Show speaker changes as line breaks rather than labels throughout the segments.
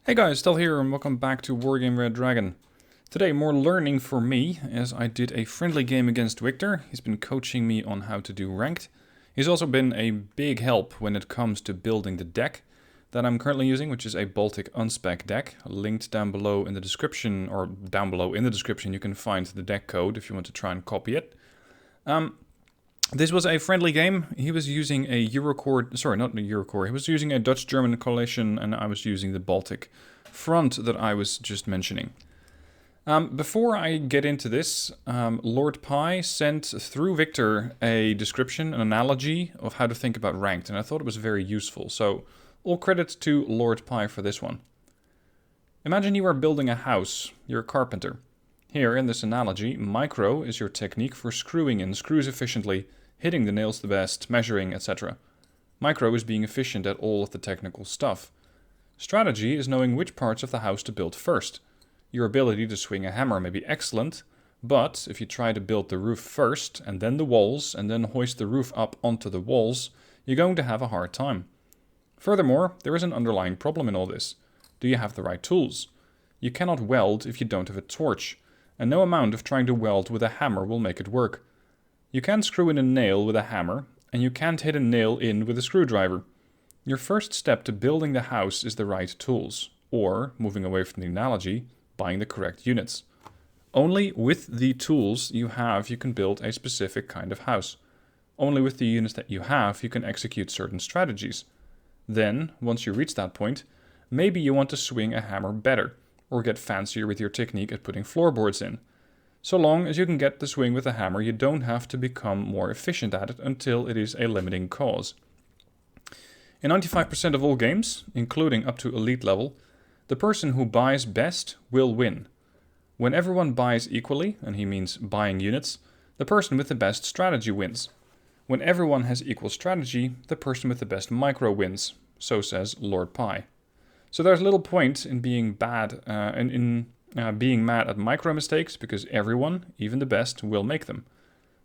Hey guys, still here and welcome back to Wargame Red Dragon. Today more learning for me as I did a friendly game against Victor. He's been coaching me on how to do ranked. He's also been a big help when it comes to building the deck that I'm currently using, which is a Baltic Unspec deck. Linked down below in the description, or down below in the description you can find the deck code if you want to try and copy it. This was a friendly game. He was using a Eurocore, sorry, not a Eurocore. He was using a Dutch-German coalition, and I was using the Baltic front that I was just mentioning. Before I get into this, Lord Pi sent through Victor a description, an analogy of how to think about ranked, and I thought it was very useful. So, all credit to Lord Pi for this one. Imagine you are building a house. You're a carpenter. Here, in this analogy, micro is your technique for screwing in screws efficiently, hitting the nails the best, measuring, etc. Micro is being efficient at all of the technical stuff. Strategy is knowing which parts of the house to build first. Your ability to swing a hammer may be excellent, but if you try to build the roof first, and then the walls, and then hoist the roof up onto the walls, you're going to have a hard time. Furthermore, there is an underlying problem in all this. Do you have the right tools? You cannot weld if you don't have a torch, and no amount of trying to weld with a hammer will make it work. You can't screw in a nail with a hammer, and you can't hit a nail in with a screwdriver. Your first step to building the house is the right tools, or, moving away from the analogy, buying the correct units. Only with the tools you have you can build a specific kind of house. Only with the units that you have you can execute certain strategies. Then, once you reach that point, maybe you want to swing a hammer better, or get fancier with your technique at putting floorboards in. So long as you can get the swing with a hammer, you don't have to become more efficient at it until it is a limiting cause. In 95% of all games, including up to elite level, the person who buys best will win. When everyone buys equally, and he means buying units, the person with the best strategy wins. When everyone has equal strategy, the person with the best micro wins, so says Lord Pi. So there's little point in being bad, being mad at micro mistakes, because everyone, even the best, will make them.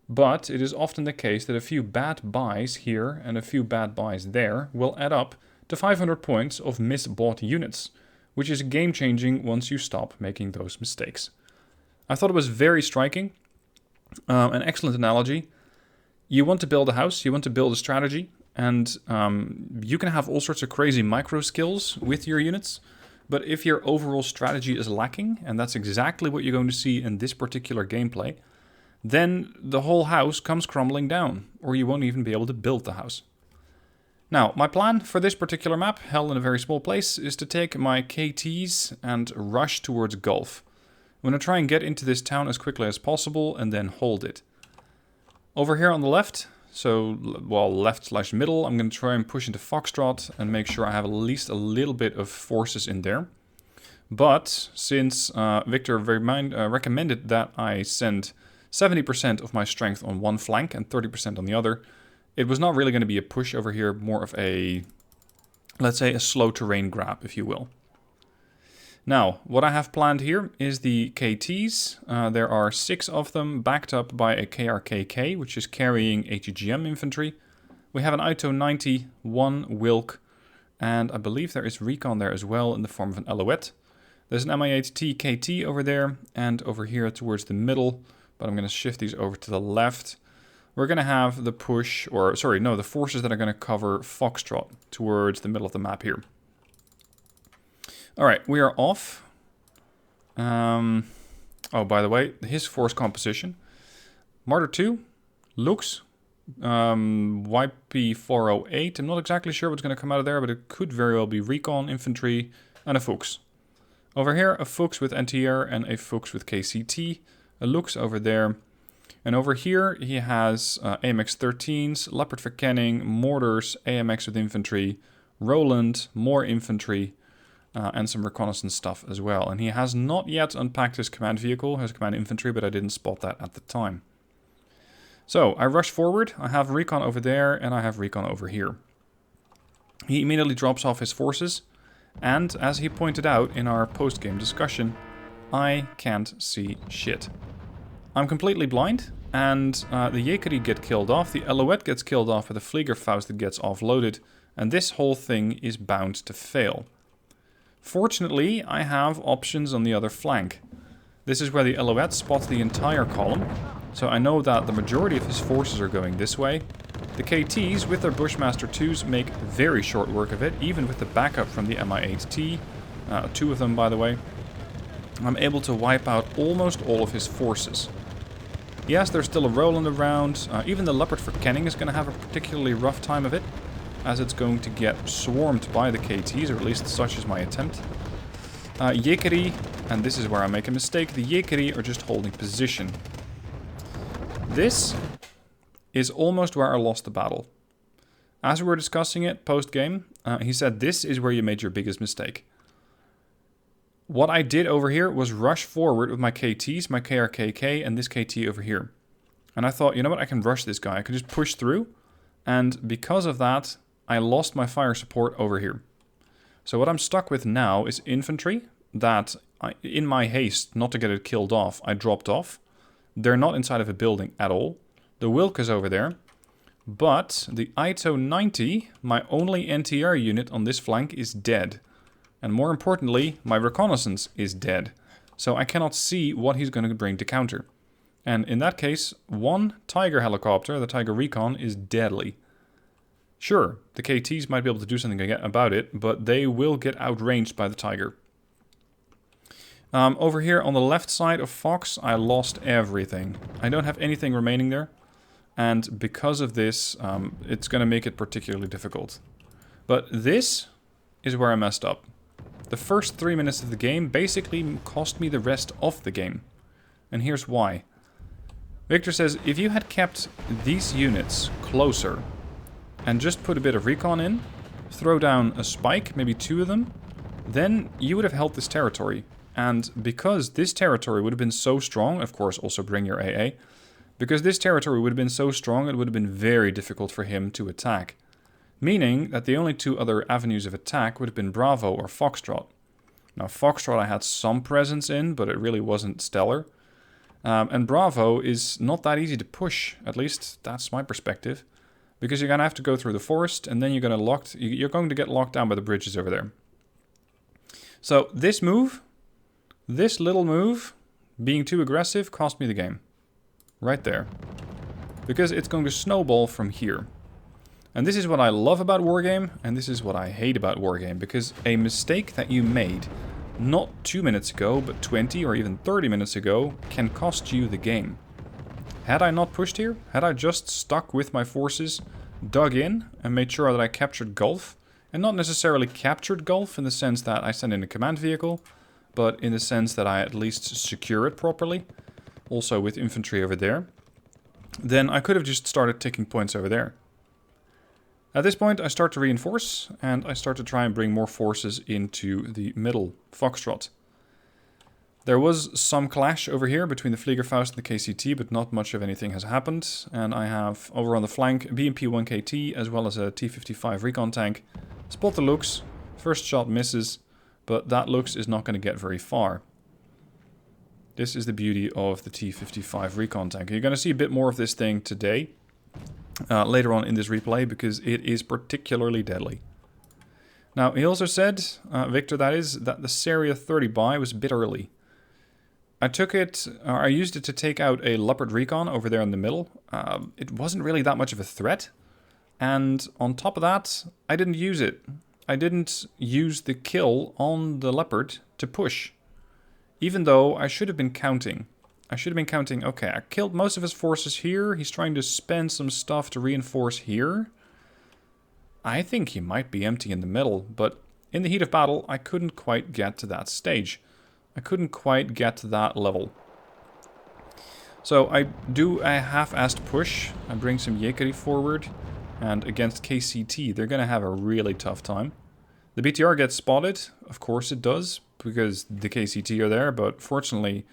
But it is often the case that a few bad buys here and a few bad buys there will add up to 500 points of misbought units, which is game-changing once you stop making those mistakes. I thought it was very striking, an excellent analogy. You want to build a house, you want to build a strategy, and you can have all sorts of crazy micro skills with your units, but if your overall strategy is lacking, and that's exactly what you're going to see in this particular gameplay, then the whole house comes crumbling down, or you won't even be able to build the house. Now, my plan for this particular map, held in a very small place, is to take my KTs and rush towards Gulf. I'm going to try and get into this town as quickly as possible and then hold it. Over here on the left, left/middle, I'm going to try and push into Foxtrot and make sure I have at least a little bit of forces in there. But since Victor recommended that I send 70% of my strength on one flank and 30% on the other, it was not really going to be a push over here, more of a, let's say, a slow terrain grab, if you will. Now, what I have planned here is the KTs. There are 6 of them backed up by a KRKK, which is carrying ATGM infantry. We have an ITO 90, 1 Wilk, and I believe there is recon there as well in the form of an Alouette. There's an Mi-8T KT over there, and over here towards the middle, but I'm going to shift these over to the left. We're going to have the the forces that are going to cover Foxtrot towards the middle of the map here. Alright, we are off. Oh, by the way, his force composition. Martyr 2, Lux, YP408. I'm not exactly sure what's going to come out of there, but it could very well be Recon, Infantry, and a Fuchs. Over here, a Fuchs with NTR and a Fuchs with KCT. A Lux over there. And over here, he has AMX-13s, Leopard for Canning, Mortars, AMX with Infantry, Roland, more Infantry, and some reconnaissance stuff as well. And he has not yet unpacked his command vehicle, his command infantry, but I didn't spot that at the time. So, I rush forward, I have recon over there, and I have recon over here. He immediately drops off his forces, and as he pointed out in our post-game discussion, I can't see shit. I'm completely blind, and the Yekeri get killed off, the Alouette gets killed off with a Fliegerfaust that gets offloaded, and this whole thing is bound to fail. Fortunately, I have options on the other flank. This is where the Alouettes spot the entire column, so I know that the majority of his forces are going this way. The KTs, with their Bushmaster 2s, make very short work of it, even with the backup from the Mi-8T, 2 of them by the way. I'm able to wipe out almost all of his forces. Yes, there's still a Roland around. Even the Leopard for Kenning is going to have a particularly rough time of it, as it's going to get swarmed by the KTs, or at least such is my attempt. Yekeri, and this is where I make a mistake, the Yekeri are just holding position. This is almost where I lost the battle. As we were discussing it post-game, he said this is where you made your biggest mistake. What I did over here was rush forward with my KTs, my KRKK, and this KT over here. And I thought, you know what, I can rush this guy. I can just push through. And because of that, I lost my fire support over here. So what I'm stuck with now is infantry that, in my haste not to get it killed off, I dropped off. They're not inside of a building at all. The Wilk is over there. But the Ito 90, my only NTR unit on this flank, is dead. And more importantly, my reconnaissance is dead. So I cannot see what he's going to bring to counter. And in that case, one Tiger helicopter, the Tiger Recon, is deadly. Sure, the KTs might be able to do something about it, but they will get outranged by the Tiger. Over here on the left side of Fox, I lost everything. I don't have anything remaining there. And because of this, it's going to make it particularly difficult. But this is where I messed up. The first 3 minutes of the game basically cost me the rest of the game. And here's why. Victor says, if you had kept these units closer and just put a bit of recon in, throw down a spike, maybe 2 of them, then you would have held this territory. And because this territory would have been so strong, of course also bring your AA, because this territory would have been so strong, it would have been very difficult for him to attack. Meaning that the only 2 other avenues of attack would have been Bravo or Foxtrot. Now Foxtrot I had some presence in, but it really wasn't stellar. And Bravo is not that easy to push, at least that's my perspective. Because you're going to have to go through the forest, and then you're going to get locked down by the bridges over there. So this move, this little move, being too aggressive, cost me the game. Right there. Because it's going to snowball from here. And this is what I love about Wargame, and this is what I hate about Wargame, because a mistake that you made not 2 minutes ago, but 20 or even 30 minutes ago, can cost you the game. Had I not pushed here, had I just stuck with my forces, dug in, and made sure that I captured Gulf, and not necessarily captured Gulf in the sense that I send in a command vehicle, but in the sense that I at least secure it properly, also with infantry over there, then I could have just started taking points over there. At this point, I start to reinforce, and I start to try and bring more forces into the middle Foxtrot. There was some clash over here between the Fliegerfaust and the KCT, but not much of anything has happened. And I have, over on the flank, BMP-1KT, as well as a T-55 recon tank. Spot the Lux. First shot misses, but that Lux is not going to get very far. This is the beauty of the T-55 recon tank. You're going to see a bit more of this thing today. Later on in this replay, because it is particularly deadly. Now, he also said, Victor that is, that the Seria 30 buy was a bit early. I used it to take out a Leopard Recon over there in the middle. It wasn't really that much of a threat. And on top of that, I didn't use it. I didn't use the kill on the Leopard to push. Even though I should have been counting. Okay, I killed most of his forces here. He's trying to spend some stuff to reinforce here. I think he might be empty in the middle, but in the heat of battle, I couldn't quite get to that stage. I couldn't quite get to that level. So I do a half-assed push. I bring some Yekeri forward, and against KCT, they're going to have a really tough time. The BTR gets spotted, of course it does, because the KCT are there, but fortunately,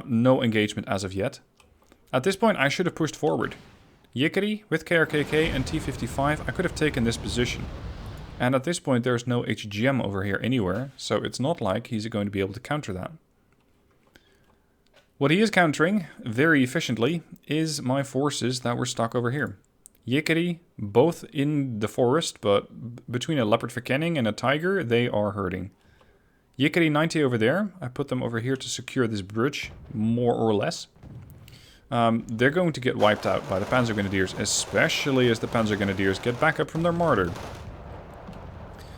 no engagement as of yet. At this point, I should have pushed forward. Yekeri with KRKK and T-55, I could have taken this position. And at this point, there's no HGM over here anywhere, so it's not like he's going to be able to counter that. What he is countering, very efficiently, is my forces that were stuck over here. Yekeri, both in the forest, but between a Leopard for Kenning and a Tiger, they are hurting. Yekeri 90 over there. I put them over here to secure this bridge, more or less. They're going to get wiped out by the Panzer Grenadiers, especially as the Panzer Grenadiers get back up from their martyr.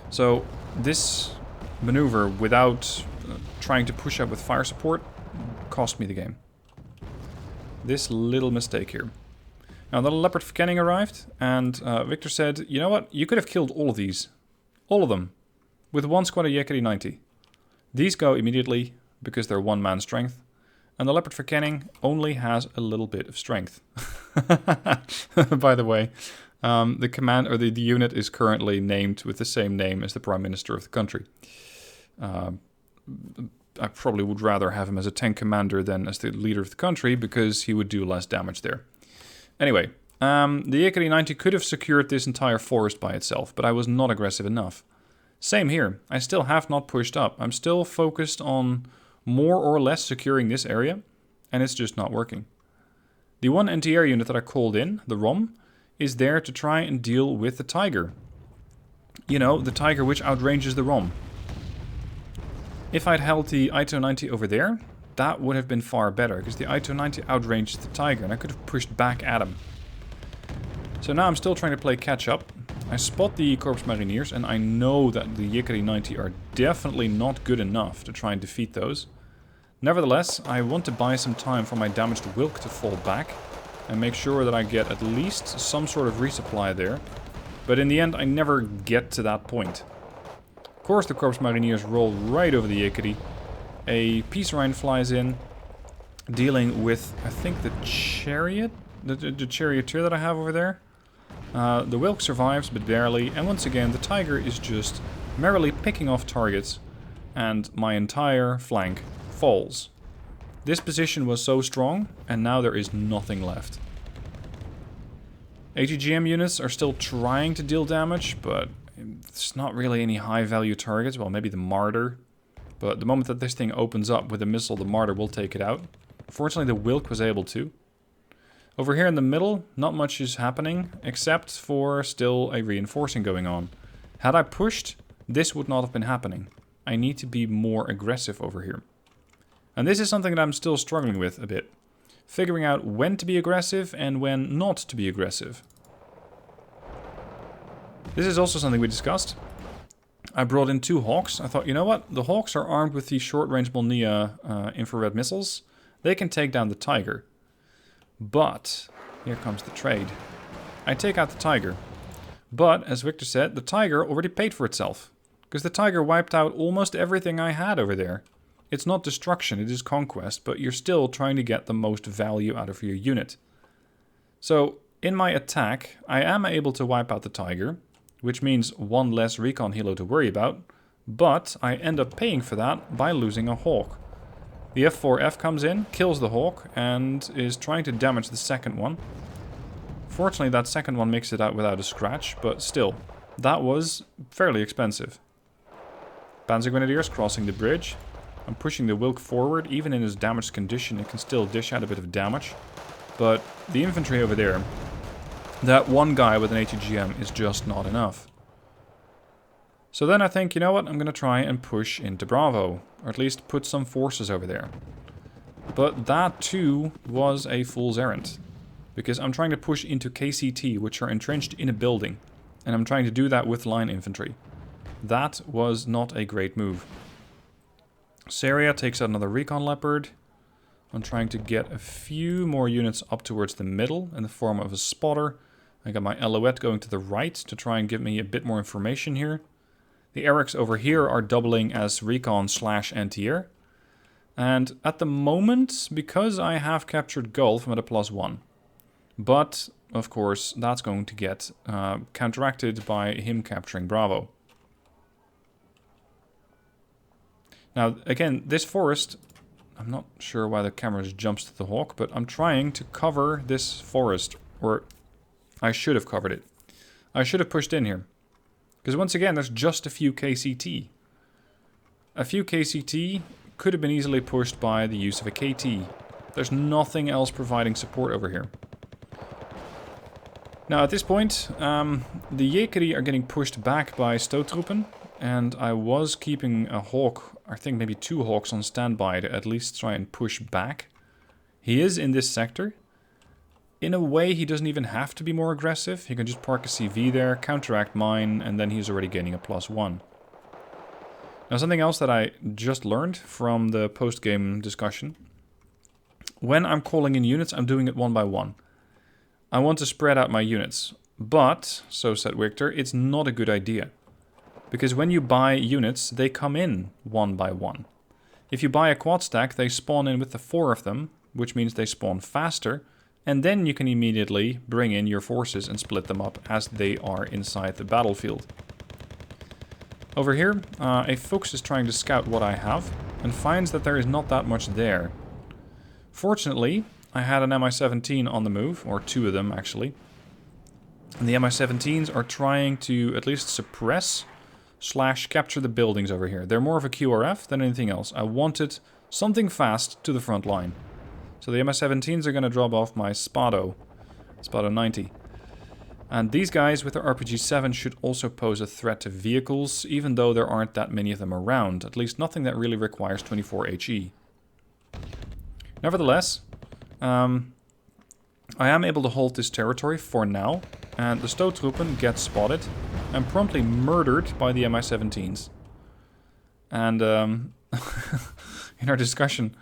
So this maneuver, without trying to push up with fire support, cost me the game. This little mistake here. Now the Leopard Verkenning arrived, and Victor said, you know what, you could have killed all of these. All of them. With one squad of Yekeri 90. These go immediately, because they're one-man strength. And the Leopard Verkenning only has a little bit of strength. By the way, the command or the unit is currently named with the same name as the Prime Minister of the country. I probably would rather have him as a tank commander than as the leader of the country, because he would do less damage there. Anyway, the Yekeri 90 could have secured this entire forest by itself, but I was not aggressive enough. Same here. I still have not pushed up. I'm still focused on more or less securing this area, and it's just not working. The one anti-air unit that I called in, the ROM, is there to try and deal with the Tiger. You know, the Tiger which outranges the ROM. If I'd held the Ito 90 over there, that would have been far better, because the Ito 90 outranged the Tiger, and I could have pushed back at him. So now I'm still trying to play catch up. I spot the Corps Mariniers, and I know that the Yekeri 90 are definitely not good enough to try and defeat those. Nevertheless, I want to buy some time for my damaged Wilk to fall back, and make sure that I get at least some sort of resupply there. But in the end, I never get to that point. Of course, the Corps Mariniers roll right over the Yekeri. A Peace Rhine flies in, dealing with, I think, the chariot? The charioteer that I have over there. The Wilk survives, but barely, and once again the Tiger is just merrily picking off targets, and my entire flank falls. This position was so strong, and now there is nothing left. ATGM units are still trying to deal damage, but it's not really any high value targets. Well, maybe the Martyr, but the moment that this thing opens up with a missile, the Martyr will take it out. Fortunately, the Wilk was able to. Over here in the middle, not much is happening, except for still a reinforcing going on. Had I pushed, this would not have been happening. I need to be more aggressive over here. And this is something that I'm still struggling with a bit. Figuring out when to be aggressive and when not to be aggressive. This is also something we discussed. I brought in 2 Hawkz. I thought, you know what? The Hawkz are armed with the short-range Molnia infrared missiles. They can take down the Tiger. But, here comes the trade. I take out the Tiger. But, as Victor said, the Tiger already paid for itself. Because the Tiger wiped out almost everything I had over there. It's not destruction, it is conquest, but you're still trying to get the most value out of your unit. So, in my attack, I am able to wipe out the Tiger, which means 1 less recon helo to worry about, but I end up paying for that by losing a Hawk. The F4F comes in, kills the Hawk, and is trying to damage the second one. Fortunately, that second one makes it out without a scratch, but still, that was fairly expensive. Panzer Grenadiers crossing the bridge. I'm pushing the Wilk forward. Even in its damaged condition, it can still dish out a bit of damage. But the infantry over there, that one guy with an ATGM is just not enough. So then I think, you know what, I'm going to try and push into Bravo. Or at least put some forces over there. But that too was a fool's errand. Because I'm trying to push into KCT, which are entrenched in a building. And I'm trying to do that with line infantry. That was not a great move. Syria takes out another Recon Leopard. I'm trying to get a few more units up towards the middle in the form of a spotter. I got my Alouette going to the right to try and give me a bit more information here. The Erics over here are doubling as recon / anti-air. And at the moment, because I have captured Gulf, I'm at a +1. But, of course, that's going to get counteracted by him capturing Bravo. Now, again, this forest, I'm not sure why the camera jumps to the Hawk, but I'm trying to cover this forest, or I should have covered it. I should have pushed in here. Because once again, there's just a few KCT. A few KCT could have been easily pushed by the use of a KT. There's nothing else providing support over here. Now at this point, the Yekeri are getting pushed back by Stoottroepen. and I was keeping a Hawk, I think maybe 2 Hawks on standby to at least try and push back. He is in this sector. In a way, he doesn't even have to be more aggressive. He can just park a CV there, counteract mine, and then he's already gaining a +1. Now, something else that I just learned from the post-game discussion. When I'm calling in units, I'm doing it one by one. I want to spread out my units. But, so said Victor, it's not a good idea. Because when you buy units, they come in one by one. If you buy a quad stack, they spawn in with the 4 of them, which means they spawn faster, and then you can immediately bring in your forces and split them up as they are inside the battlefield. Over here, a Fuchs is trying to scout what I have, and finds that there is not that much there. Fortunately, I had an Mi-17 on the move, or 2 of them actually. And the Mi-17s are trying to at least suppress / capture the buildings over here. They're more of a QRF than anything else. I wanted something fast to the front line. So the Mi-17s are going to drop off my Spado 90. And these guys with their RPG-7 should also pose a threat to vehicles, even though there aren't that many of them around. At least nothing that really requires 24 HE. Nevertheless, I am able to hold this territory for now, and the Stootruppen get spotted and promptly murdered by the Mi-17s. And in our discussion,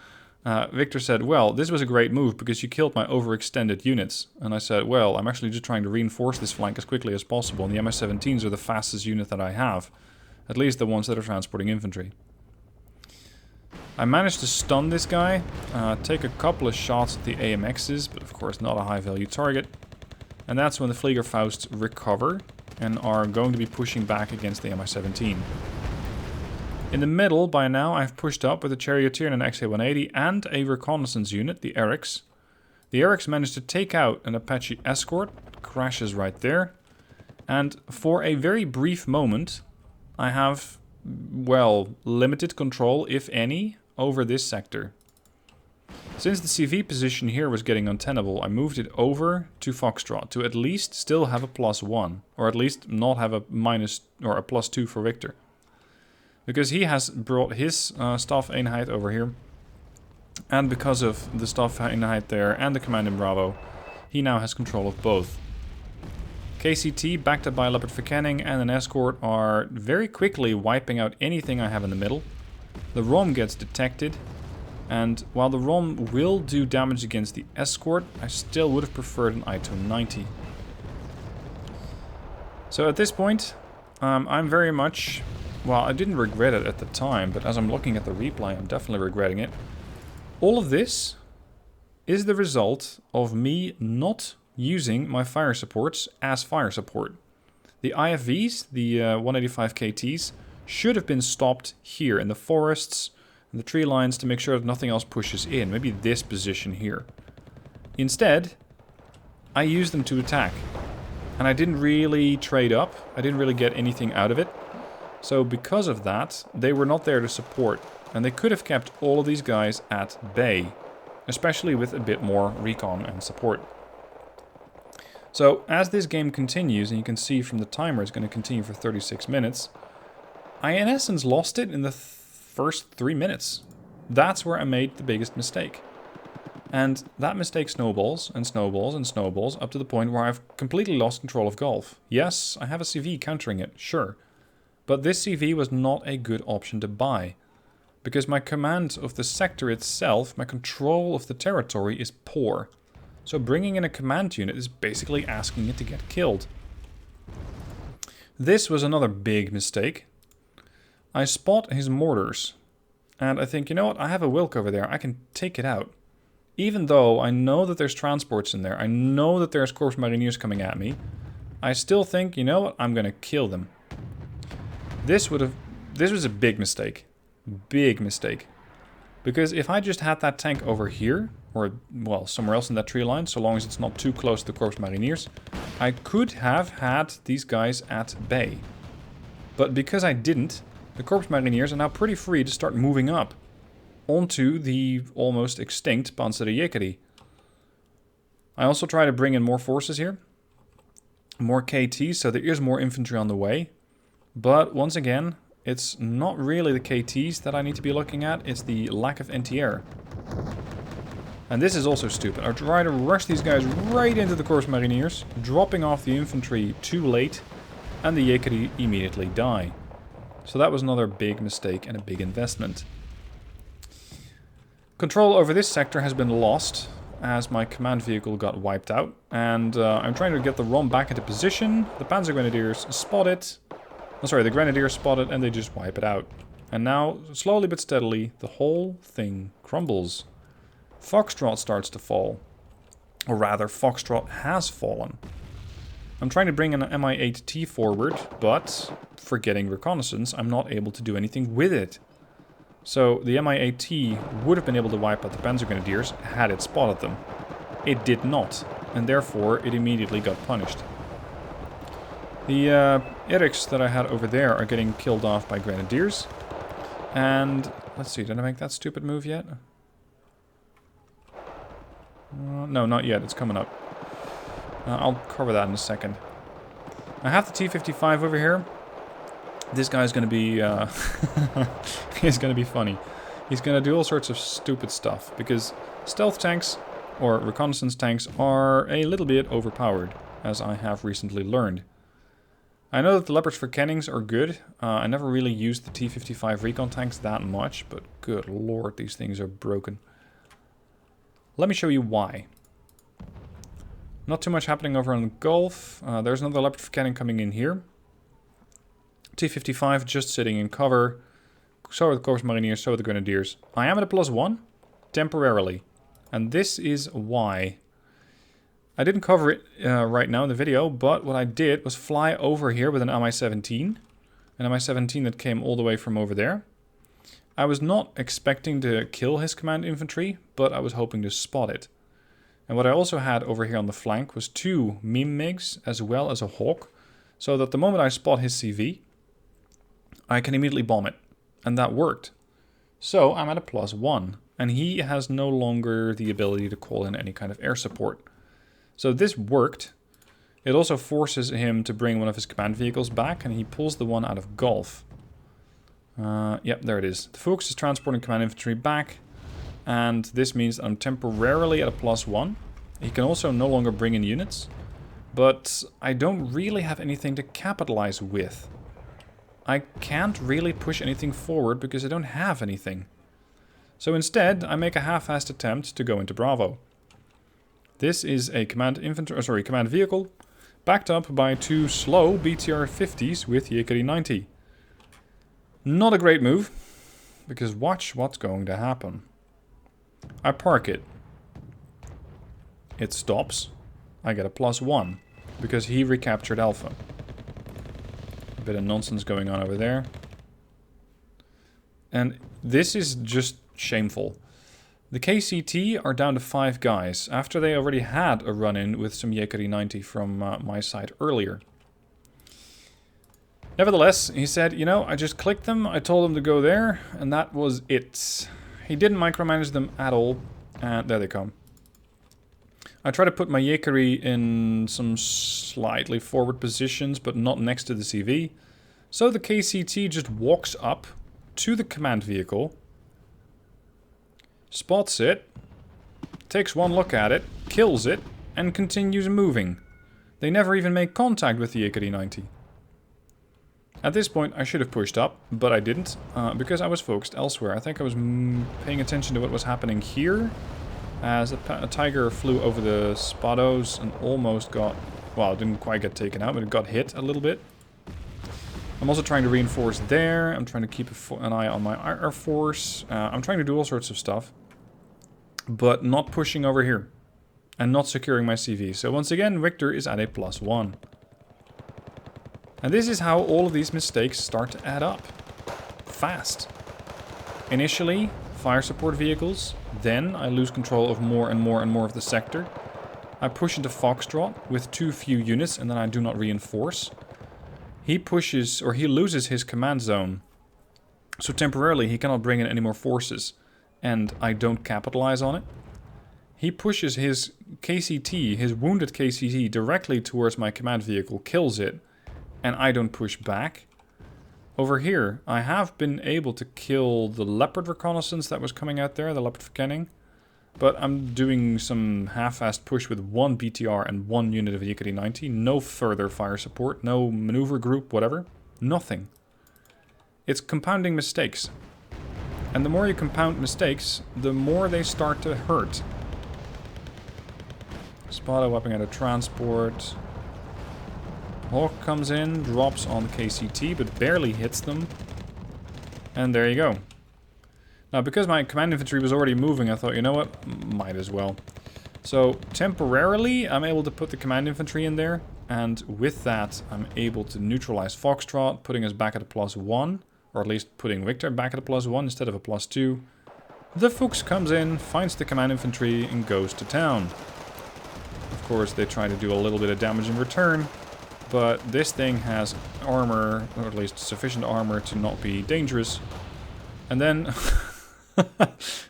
Victor said, well, this was a great move because you killed my overextended units. And I said, well, I'm actually just trying to reinforce this flank as quickly as possible, and the Mi-17s are the fastest unit that I have. At least the ones that are transporting infantry. I managed to stun this guy, take a couple of shots at the AMXs, but of course not a high value target. And that's when the Fliegerfaust recover and are going to be pushing back against the Mi-17. In the middle, by now, I've pushed up with a Charioteer and an XA-180 and a reconnaissance unit, the Eric's. The Eric's managed to take out an Apache escort, crashes right there. And for a very brief moment, I have, well, limited control, if any, over this sector. Since the CV position here was getting untenable, I moved it over to Foxtrot to at least still have a +1, or at least not have a minus or a +2 for Victor. Because he has brought his staff Einheit over here, and because of the staff Einheit there and the command in Bravo, he now has control of both. KCT, backed up by a Leopard Verkenning and an escort, are very quickly wiping out anything I have in the middle. The ROM gets detected, and while the ROM will do damage against the escort, I still would have preferred an ITO 90. So at this point, I'm very much... Well, I didn't regret it at the time, but as I'm looking at the replay, I'm definitely regretting it. All of this is the result of me not using my fire supports as fire support. The IFVs, the 185 KTs, should have been stopped here in the forests, in the tree lines, to make sure that nothing else pushes in. Maybe this position here. Instead, I used them to attack. And I didn't really trade up. I didn't really get anything out of it. So because of that, they were not there to support. And they could have kept all of these guys at bay. Especially with a bit more recon and support. So as this game continues, and you can see from the timer it's going to continue for 36 minutes, I in essence lost it in the first 3 minutes. That's where I made the biggest mistake. And that mistake snowballs and snowballs and snowballs up to the point where I've completely lost control of Gulf. Yes, I have a CV countering it, sure. But this CV was not a good option to buy. Because my command of the sector itself, my control of the territory is poor. So bringing in a command unit is basically asking it to get killed. This was another big mistake. I spot his mortars. And I think, you know what, I have a Wilk over there, I can take it out. Even though I know that there's transports in there, I know that there's Corps Mariniers coming at me, I still think, you know what, I'm gonna kill them. This was a big mistake. Big mistake. Because if I just had that tank over here, or, well, somewhere else in that tree line, so long as it's not too close to the Corps Mariniers, I could have had these guys at bay. But because I didn't, the Corps Mariniers are now pretty free to start moving up onto the almost extinct Panzerjägerie. I also try to bring in more forces here. More KTs, so there is more infantry on the way. But once again, It's not really the KTs that I need to be looking at, it's the lack of anti-air. And this is also stupid. I try to rush these guys right into the Corps Mariniers, dropping off the infantry too late, and the Yekeri immediately die. So that was another big mistake and a big investment. Control over this sector has been lost, as my command vehicle got wiped out. And I'm trying to get the ROM back into position. The Panzer Grenadiers spot it. Oh, sorry, the Grenadiers spot it and they just wipe it out. And now, slowly but steadily, the whole thing crumbles. Foxtrot starts to fall. Or rather, Foxtrot has fallen. I'm trying to bring an Mi-8T forward, but for getting reconnaissance, I'm not able to do anything with it. So the Mi-8T would have been able to wipe out the Panzer Grenadiers had it spotted them. It did not, and therefore it immediately got punished. The Eriks that I had over there are getting killed off by Grenadiers. And, let's see, did I make that stupid move yet? No, not yet, it's coming up. I'll cover that in a second. I have the T-55 over here. This guy's going to be, he's going to be funny. He's going to do all sorts of stupid stuff, because stealth tanks, or reconnaissance tanks, are a little bit overpowered, as I have recently learned. I know that the Leopards for Kennings are good. I never really used the T-55 recon tanks that much, but good lord, these things are broken. Let me show you why. Not too much happening over on the Gulf. There's another Leopard for Cannon coming in here. T-55 just sitting in cover. So are the Corps Mariniers, so are the Grenadiers. I am at a +1, temporarily. And this is why. I didn't cover it right now in the video, but what I did was fly over here with an Mi-17. An Mi-17 that came all the way from over there. I was not expecting to kill his command infantry, but I was hoping to spot it. And what I also had over here on the flank was 2 meme MiGs as well as a Hawk, so that the moment I spot his CV, I can immediately bomb it. And that worked. So I'm at a +1, and he has no longer the ability to call in any kind of air support. So this worked. It also forces him to bring one of his command vehicles back, and he pulls the one out of Gulf. Yep, there it is. The Fuchs is transporting command infantry back, and this means that I'm temporarily at a +1. He can also no longer bring in units, but I don't really have anything to capitalize with. I can't really push anything forward because I don't have anything. So instead, I make a half-assed attempt to go into Bravo. This is a command vehicle, backed up by 2 slow BTR-50s with Yekeri 90. Not a great move, because watch what's going to happen. I park it. It stops. I get a +1, because he recaptured Alpha. A bit of nonsense going on over there. And this is just shameful. The KCT are down to 5 guys, after they already had a run-in with some Yekeri 90 from my side earlier. Nevertheless, he said, you know, I just clicked them, I told them to go there, and that was it. He didn't micromanage them at all, and there they come. I try to put my Yekeri in some slightly forward positions, but not next to the CV. So the KCT just walks up to the command vehicle, spots it, takes one look at it, kills it, and continues moving. They never even make contact with the Yekeri 90. At this point, I should have pushed up, but I didn't, because I was focused elsewhere. I think I was paying attention to what was happening here, as a Tiger flew over the Spados and almost got, well, it didn't quite get taken out, but it got hit a little bit. I'm also trying to reinforce there. I'm trying to keep an eye on my Air Force. I'm trying to do all sorts of stuff, but not pushing over here and not securing my CV. So once again, Victor is at a +1. And this is how all of these mistakes start to add up. Fast. Initially, fire support vehicles. Then I lose control of more and more and more of the sector. I push into Foxtrot with too few units, and then I do not reinforce. He pushes, or he loses his command zone. So temporarily he cannot bring in any more forces, and I don't capitalize on it. He pushes his KCT, his wounded KCT, directly towards my command vehicle, kills it, and I don't push back. Over here, I have been able to kill the Leopard reconnaissance that was coming out there, the Leopard verkenning. But I'm doing some half-assed push with 1 BTR and 1 unit of Yickety 90. No further fire support, no maneuver group, whatever. Nothing. It's compounding mistakes. And the more you compound mistakes, the more they start to hurt. Spada wiping out a transport. Hawk comes in, drops on KCT, but barely hits them. And there you go. Now, because my command infantry was already moving, I thought, you know what? Might as well. So, temporarily, I'm able to put the command infantry in there. And with that, I'm able to neutralize Foxtrot, putting us back at a +1. Or at least putting Victor back at a +1 instead of a +2. The Fuchs comes in, finds the command infantry, and goes to town. Of course, they try to do a little bit of damage in return. But this thing has armor, or at least sufficient armor to not be dangerous. And then,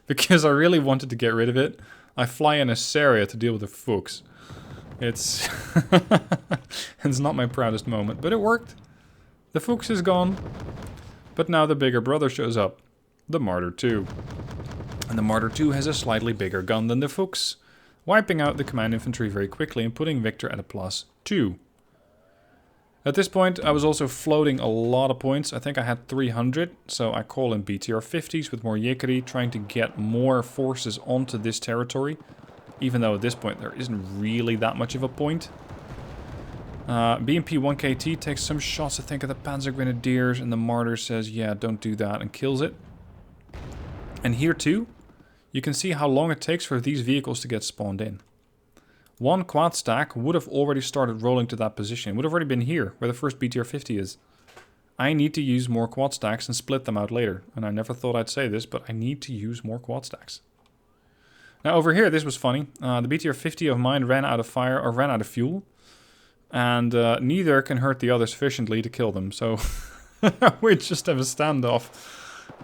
because I really wanted to get rid of it, I fly in a Saria to deal with the Fuchs. It's it's not my proudest moment, but it worked. The Fuchs is gone. But now the bigger brother shows up, the Martyr 2. And the Martyr 2 has a slightly bigger gun than the Fuchs, wiping out the command infantry very quickly and putting Victor at a +2. At this point, I was also floating a lot of points. I think I had 300, so I call in BTR 50s with more Yickety, trying to get more forces onto this territory. Even though at this point there isn't really that much of a point. BMP 1KT takes some shots, I think, at the Panzer Grenadiers, and the Martyr says, yeah, don't do that, and kills it. And here too, you can see how long it takes for these vehicles to get spawned in. One quad stack would have already started rolling to that position. It would have already been here, where the first BTR 50 is. I need to use more quad stacks and split them out later. And I never thought I'd say this, but I need to use more quad stacks. Now over here, this was funny. The BTR 50 of mine ran out of fire, or ran out of fuel. And neither can hurt the other sufficiently to kill them. So we just have a standoff.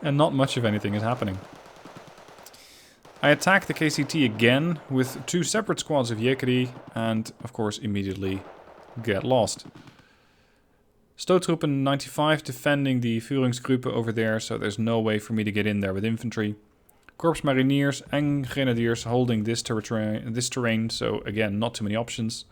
And not much of anything is happening. I attack the KCT again with 2 separate squads of Yickety. And of course immediately get lost. Stoottroepen 95 defending the Führungsgruppe over there. So there's no way for me to get in there with infantry. Corps Mariniers and Grenadiers holding this terrain. So again, not too many options.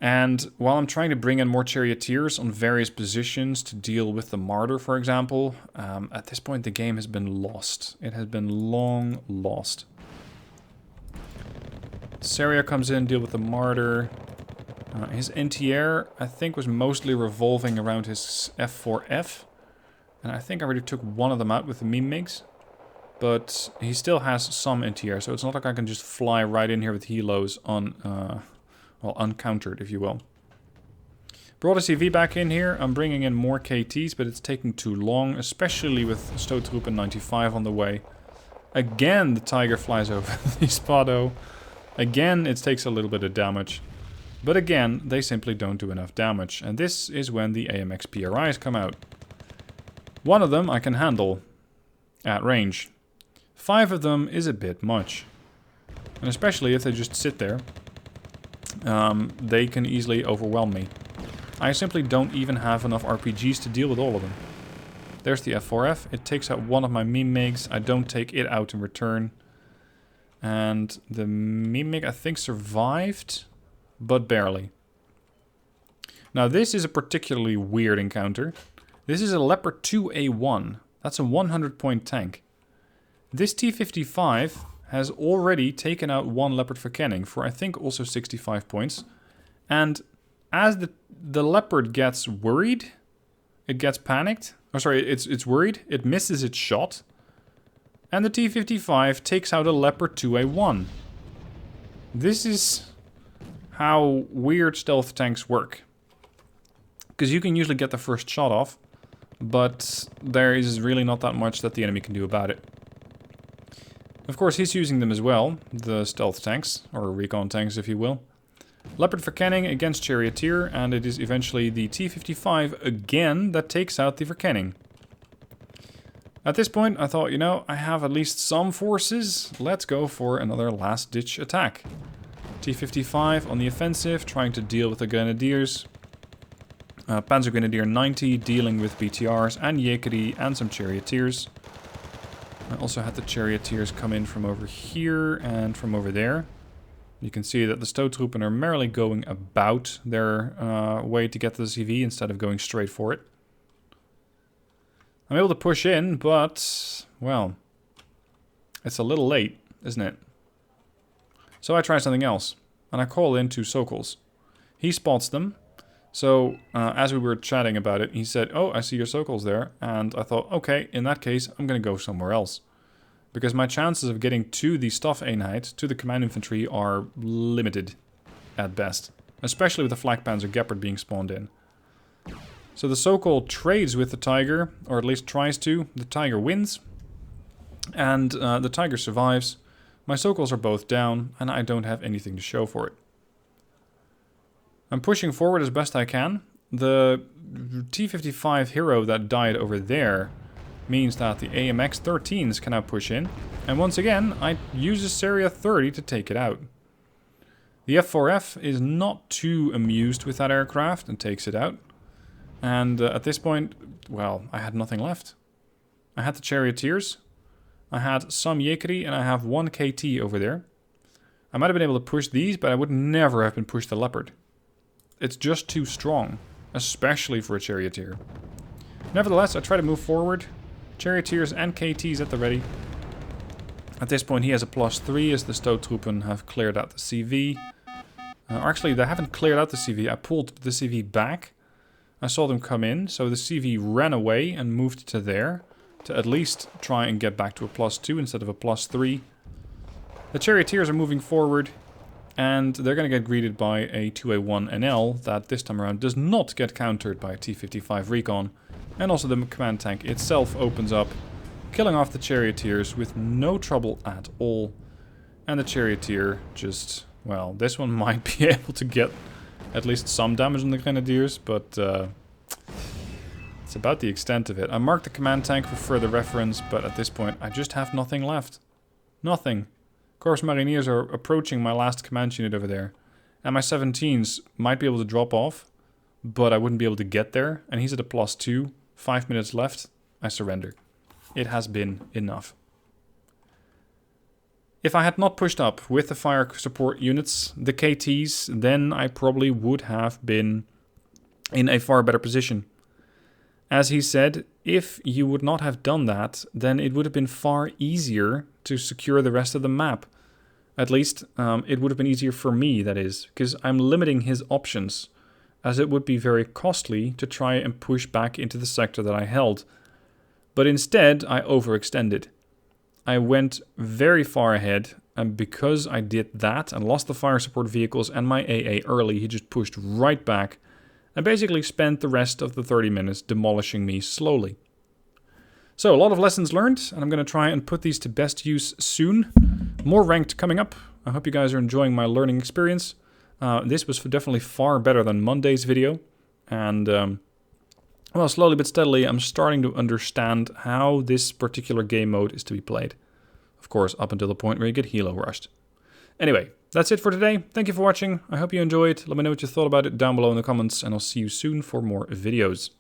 And while I'm trying to bring in more charioteers on various positions to deal with the Martyr, for example, at this point the game has been lost. It has been long lost. Saria comes in, deal with the Martyr. His NTR, I think, was mostly revolving around his F4F. And I think I already took one of them out with the meme MiGs. But he still has some NTR, so it's not like I can just fly right in here with helos on... well, uncountered, if you will. Brought a CV back in here. I'm bringing in more KTs, but it's taking too long, especially with Stoottroepen 95 on the way. Again, the Tiger flies over the Spado. Again, it takes a little bit of damage. But again, they simply don't do enough damage. And this is when the AMX PRIs come out. One of them I can handle at range. 5 of them is a bit much. And especially if they just sit there. They can easily overwhelm me. I simply don't even have enough RPGs to deal with all of them. There's the F4F. It takes out one of my meme MiGs. I don't take it out in return. And the meme MiG, I think, survived, but barely. Now, this is a particularly weird encounter. This is a Leopard 2A1. That's a 100-point tank. This T-55... has already taken out one Leopard verkenning for, I think, also 65 points. And as the Leopard gets worried, it gets panicked. Oh, sorry, it's worried. It misses its shot. And the T-55 takes out a Leopard 2A1. This is how weird stealth tanks work. Because you can usually get the first shot off, but there is really not that much that the enemy can do about it. Of course, he's using them as well, the stealth tanks, or recon tanks if you will. Leopard verkenning against Charioteer, and it is eventually the T-55 again that takes out the verkenning. At this point, I thought, you know, I have at least some forces. Let's go for another last-ditch attack. T-55 on the offensive, trying to deal with the Grenadiers. Panzer Grenadier 90 dealing with BTRs and Yekeri and some Charioteers. I also had the Charioteers come in from over here and from over there. You can see that the Stoottroepen are merely going about their way to get to the CV instead of going straight for it. I'm able to push in, but, well, it's a little late, isn't it? So I try something else, and I call in 2 Sokols. He spots them, so as we were chatting about it, he said, oh, I see your Sokols there, and I thought, okay, in that case, I'm going to go somewhere else. Because my chances of getting to the Staffeenheid, to the command infantry, are limited at best. Especially with the Flak Panzer Gepard being spawned in. So the Sokol trades with the Tiger, or at least tries to. The Tiger wins, and the Tiger survives. My Sokols are both down, and I don't have anything to show for it. I'm pushing forward as best I can. The T-55 hero that died over there means that the AMX-13s can now push in. And once again, I use a Seria 30 to take it out. The F4F is not too amused with that aircraft and takes it out. And at this point, well, I had nothing left. I had the Charioteers. I had some Yekeri, and I have 1 KT over there. I might have been able to push these, but I would never have been pushed the Leopard. It's just too strong, especially for a Charioteer. Nevertheless, I try to move forward. Charioteers and KTs at the ready. At this point, he has a +3 as the Stoottroepen have cleared out the CV. Actually, they haven't cleared out the CV. I pulled the CV back. I saw them come in, so the CV ran away and moved to there. To at least try and get back to a +2 instead of a +3. The Charioteers are moving forward, and they're going to get greeted by a 2A1 NL that this time around does not get countered by a T-55 Recon. And also the command tank itself opens up, killing off the Charioteers with no trouble at all. And the Charioteer just, well, this one might be able to get at least some damage on the Grenadiers, but it's about the extent of it. I marked the command tank for further reference, but at this point I just have nothing left. Nothing. Corps Mariniers are approaching my last command unit over there. And my 17s might be able to drop off, but I wouldn't be able to get there. And he's at a +2. 5 minutes left. I surrender. It has been enough. If I had not pushed up with the fire support units, the KTs, then I probably would have been in a far better position. As he said, if you would not have done that, then it would have been far easier to secure the rest of the map. At least, it would have been easier for me, that is, because I'm limiting his options, as it would be very costly to try and push back into the sector that I held. But instead, I overextended. I went very far ahead, and because I did that and lost the fire support vehicles and my AA early, he just pushed right back and basically spent the rest of the 30 minutes demolishing me slowly. So, a lot of lessons learned, and I'm going to try and put these to best use soon. More ranked coming up. I hope you guys are enjoying my learning experience. This was definitely far better than Monday's video. And, well, slowly but steadily, I'm starting to understand how this particular game mode is to be played. Of course, up until the point where you get helo rushed. Anyway, that's it for today. Thank you for watching. I hope you enjoyed. Let me know what you thought about it down below in the comments, and I'll see you soon for more videos.